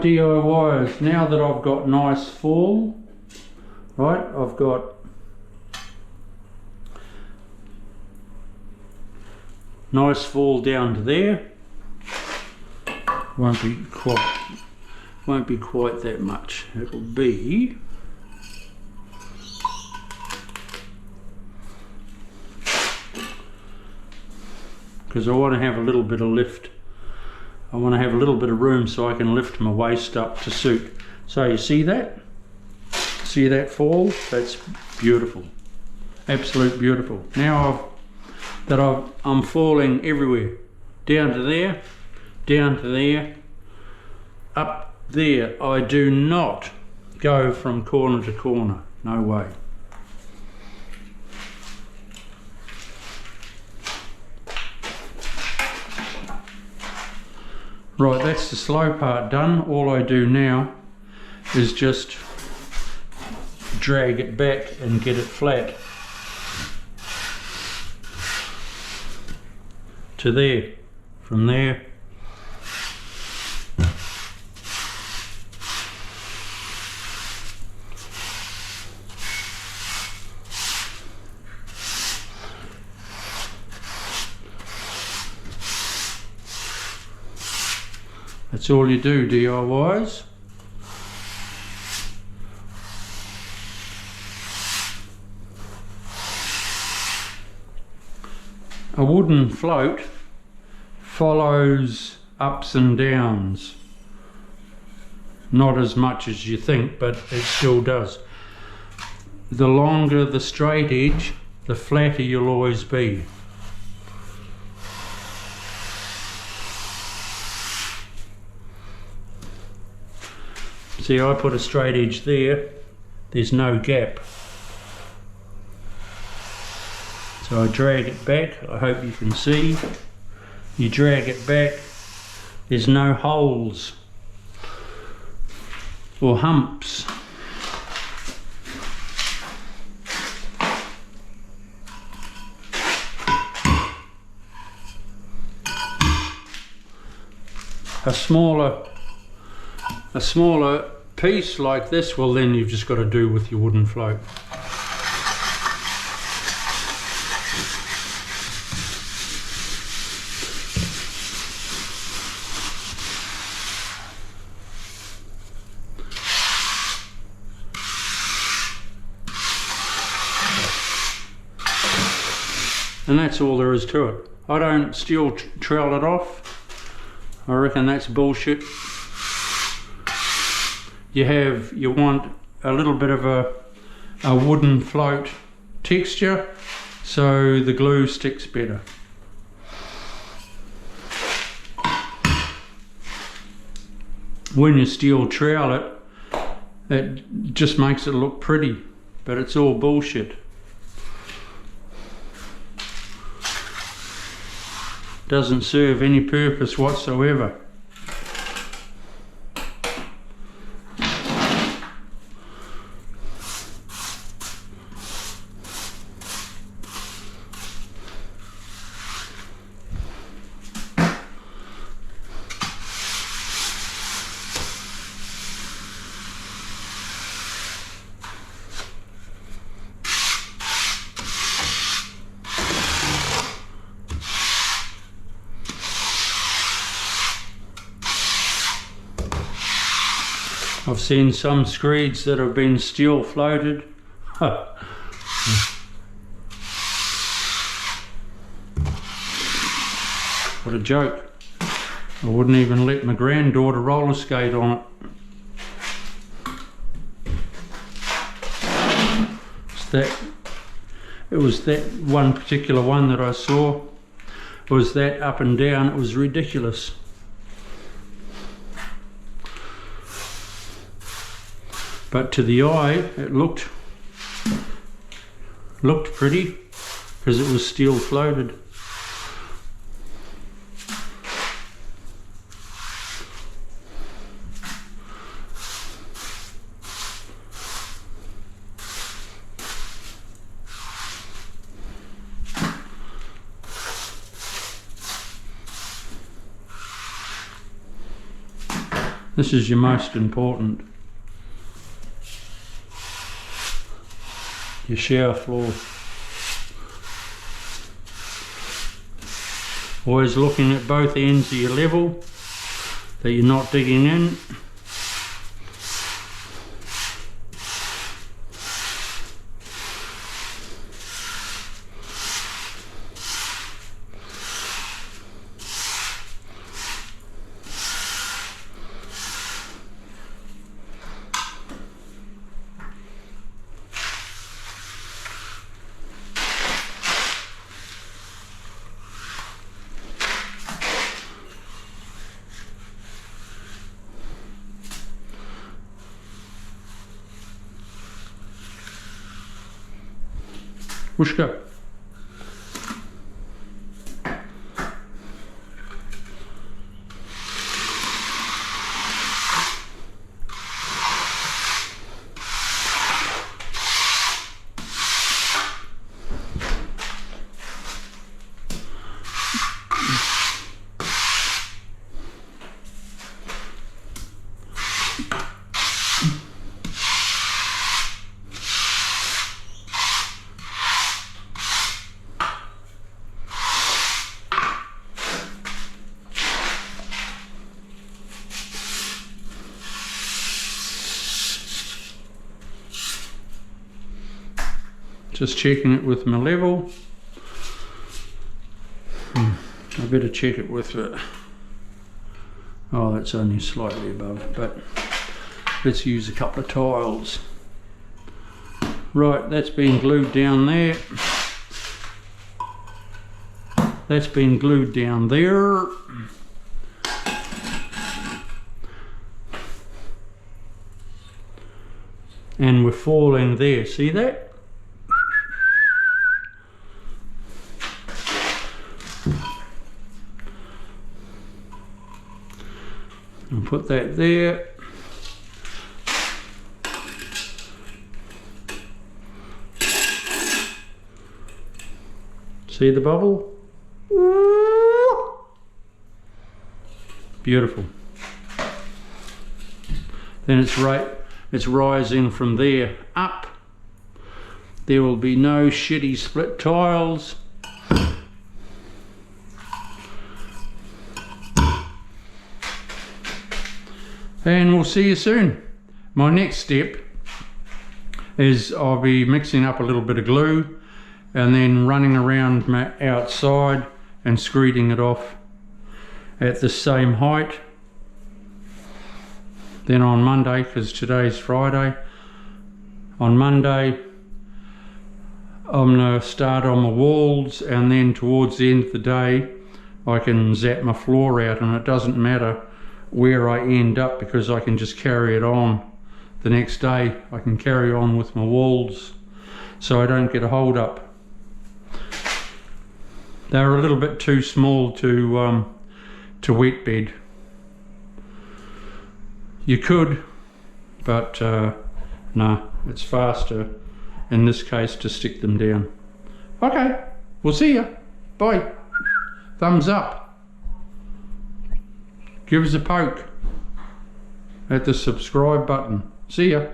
Right, DIYers, now that I've got nice fall, right, I've got nice fall down to there. Won't be quite that much. It'll be because I want to have a little bit of lift. I want to have a little bit of room so I can lift my waist up to suit. So you see that? See that fall? That's beautiful. Absolute beautiful. Now I'm falling everywhere. Down to there, up there. I do not go from corner to corner. No way. Right, that's the slow part done. All I do now is just drag it back and get it flat to there. From there, that's all you do, DIYs. A wooden float follows ups and downs. Not as much as you think, but it still does. The longer the straight edge, the flatter you'll always be. See, I put a straight edge there, there's no gap. So I drag it back, I hope you can see. You drag it back, there's no holes or humps. A smaller piece like this, well then you've just got to do with your wooden float. And that's all there is to it. I don't steel trowel it off. I reckon that's bullshit. You want a little bit of a wooden float texture so the glue sticks better. When you steel trowel it, it just makes it look pretty, but it's all bullshit. Doesn't serve any purpose whatsoever. I've seen some screeds that have been steel floated. What a joke. I wouldn't even let my granddaughter roller skate on it. It was that one particular one that I saw. It was that up and down, it was ridiculous. But to the eye, it looked pretty because it was steel floated. This is your most important. Your shower floor. Always looking at both ends of your level, that you're not digging in. Push go. Just checking it with my level. I better check it with oh, that's only slightly above, but let's use a couple of tiles. Right, that's been glued down there. That's been glued down there. And we're falling there, see that? And put that there. See the bubble? Beautiful. Then it's rising from there up. There will be no shitty split tiles. And we'll see you soon. My next step is I'll be mixing up a little bit of glue and then running around my outside and screeding it off at the same height. Then on Monday, because today's Friday, on Monday I'm going to start on my walls, and then towards the end of the day I can zap my floor out, and it doesn't matter where I end up because I can just carry it on the next day. I can carry on with my walls so I don't get a hold up. They're a little bit too small to wet bed. You could, but no, it's faster in this case to stick them down. Okay, we'll see ya. Bye. Thumbs up. Give us a poke at the subscribe button. See ya.